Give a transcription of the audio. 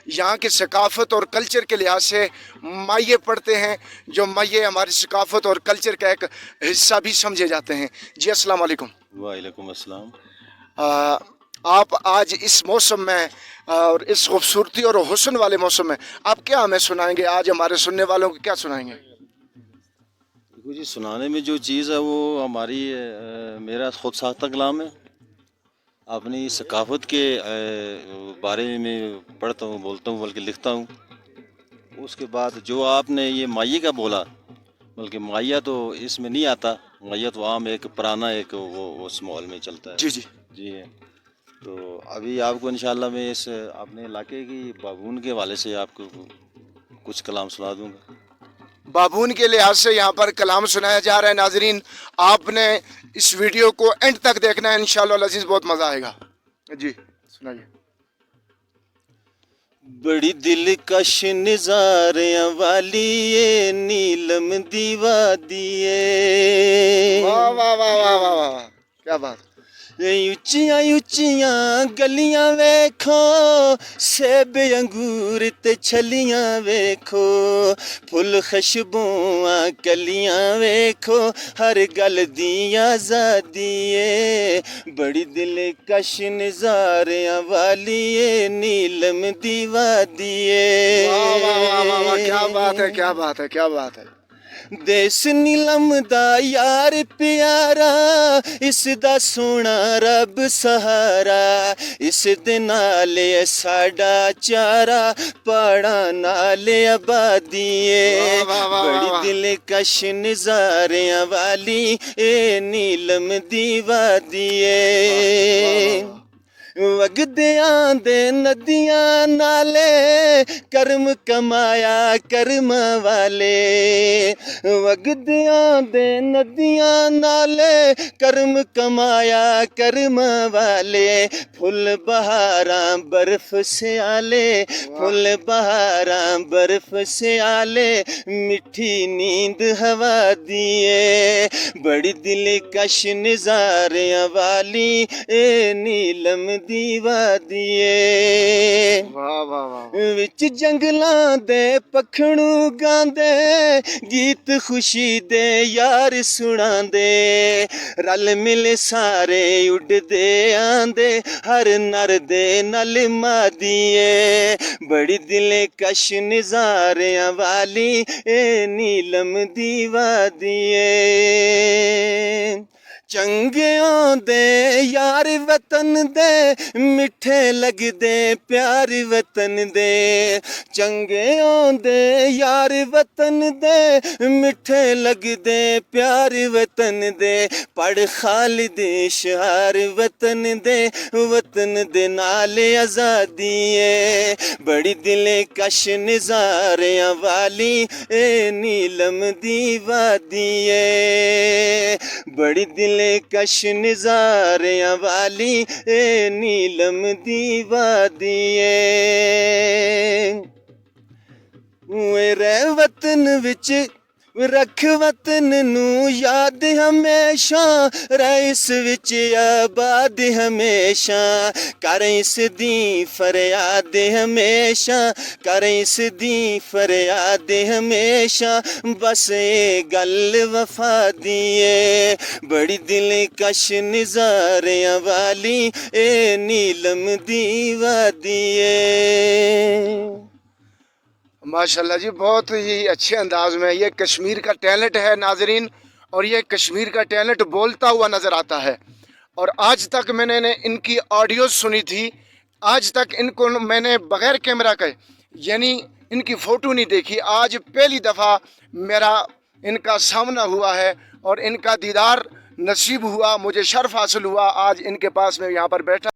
यहाँ की सकाफ़त और कल्चर के लिहाज से माये पढ़ते हैं, जो माये हमारी सकाफ़त और कल्चर का एक हिस्सा भी समझे जाते हैं। जी अस्सलाम वालेकुम। वालेकुम अस्सलाम। आप आज इस मौसम में और इस खूबसूरती और हुस्न वाले मौसम में आप क्या हमें सुनाएंगे? आज हमारे सुनने वालों को क्या सुनाएंगे? देखो जी, सुनाने में जो चीज़ है वो हमारी मेरा खुद साख्ता कलाम है। अपनी सकाफ़त के बारे में पढ़ता हूँ, बोलता हूँ, बल्कि लिखता हूँ। उसके बाद जो आपने ये माइये का बोला, बल्कि माइया तो इसमें नहीं आता। माइया तो आम एक पुराना एक वो उस माहौल में चलता है। जी जी जी है। तो अभी आपको इंशाल्लाह मैं इस अपने इलाके की बागून के हवाले से आपको कुछ कलाम सुना दूँगा। बाबून के लिहाज से यहाँ पर कलाम सुनाया जा रहा है। नाजरीन, आपने इस वीडियो को एंड तक देखना है, इंशाअल्लाह अज़ीज़ बहुत मज़ा आएगा। जी सुनाइए। बड़ी दिलकश नज़ारियां वाली ये नीलम दी वादी है। वाह वाह वाह वाह वाह वाह, क्या बात। उच्चियां उच्चियां गलियां वेखो, सेब अंगूर ते छलियां वेखो, फुल खुशबुआं कलियां वेखो, हर गल दी आज़ादी है। बड़ी दिलकश नज़ारियां वाली ये नीलम दी वादी है। वाह वाह वाह वाह वाह, क्या बात है, क्या बात है, क्या बात है। देश नीलम दा यार प्यारा, इस दा सोना रब सहारा, इस दे नाले साडा चारा, पहाड़ा नाले आबादी है। बड़ी दिलकश नज़ारियां वाली ए नीलम दी वादी है। वगदियां दे नदियां नाले, कर्म कमाया कर्म वाले। वगदियां दे नदियां नाले, कर्म कमाया कर्म वाले। फुल बहारां बर्फ से आले, फुल बहारां बर्फ से आले, मिठी नींद हवा दिए। बड़ी दिलकश नज़ारियां वाली ए नीलम दी वादी है। वाह वाह वाह। विच जंगलां दे पखड़ू गांदे, गीत खुशी दे यार सुनांदे, रल मिल सारे उड़दे आंदे, हर नर दे नल मादिए। बड़ी दिलकश नज़ारियां वाली ए नीलम दी वादी है। चंगियां दे यार वतन दे, मिठे लगदे प्यार वतन दे। चंगियां दे यार वतन दे, मिठे लगदे प्यार वतन दे। पढ़ खालिद इशहार वतन दे, वतन दे नाल आज़ादी है। बड़ी दिलकश नज़ारियां वाली ए नीलम दी वादी है। बड़ी दिलकश नज़ारियां वाली ए नीलम दी वादी है। रह वतन विच रख वतन नू याद हमेशा, रह इस विच आबाद हमेशा। कर इस दी फरियाद हमेशा, कर इस दी फरियाद हमेशा, बस ए गल वफा दी है। बड़ी दिलकश नज़ारियां वाली ए नीलम दी वादी है। माशाल्लाह जी, बहुत ही अच्छे अंदाज में। ये कश्मीर का टैलेंट है नाजरीन, और ये कश्मीर का टैलेंट बोलता हुआ नज़र आता है। और आज तक मैंने इनकी ऑडियो सुनी थी, आज तक इनको मैंने बग़ैर कैमरा के, यानी इनकी फ़ोटो नहीं देखी। आज पहली दफ़ा मेरा इनका सामना हुआ है और इनका दीदार नसीब हुआ, मुझे शर्फ हासिल हुआ। आज इनके पास मैं यहाँ पर बैठा